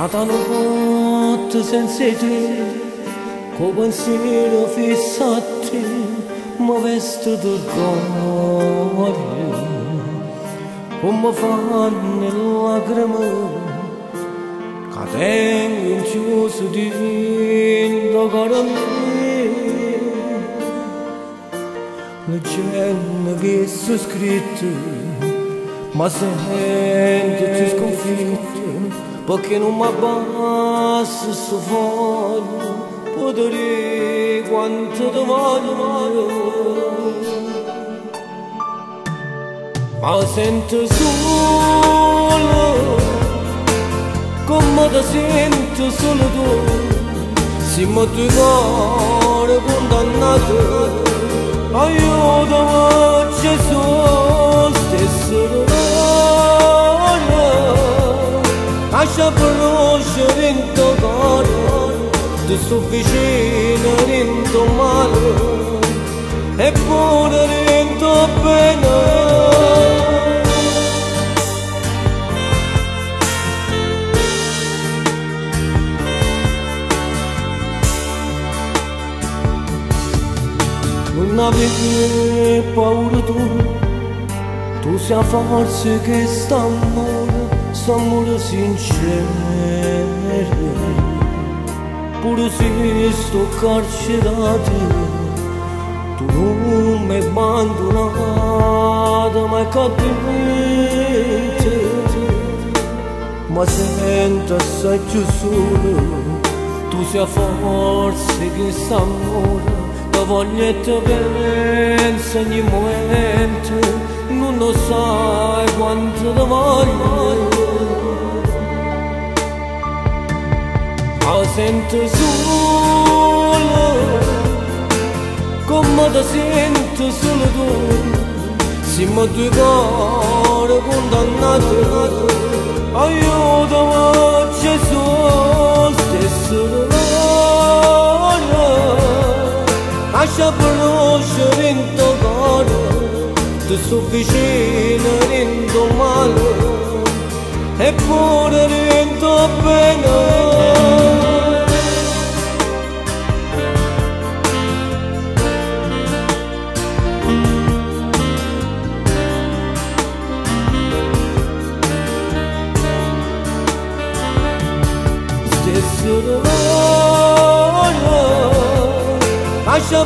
Stata una notte senza te, con pensiero fisso a te, mi veste d'orgoglio, come fanno le lacrime, che tengo inciuso dentro cuore mio. Leggendo che sono scritto, ma sento sconfitto, perché non mi abbassa sto foglio, potrei quanto ti voglio. Ma sento solo, come ti sento solo tu, siamo due cuori condannati, aiutami Gesù, stesso dolore, lascia conoscere in tuo cuore, ti sto vicino in tuo male, eppure in tuo bene. Non avevi paura tu sei forza che st'amore sincero, pure se sto carcerato, tu non mi hai abbandonato mai capito, ma sento assai più solo, tu sei forza che st'amore, voglio e ti penso ogni momento, non lo sai quanto ti voglio. Ma sento solo, come ti sento solo tu, siamo due cuori condannati, aiutami Gesù, stesso dolore, lascia conoscere in tuo cuore, ti sto vicino in tuo male, eppure in tuo bene. Stesso dolore, lascia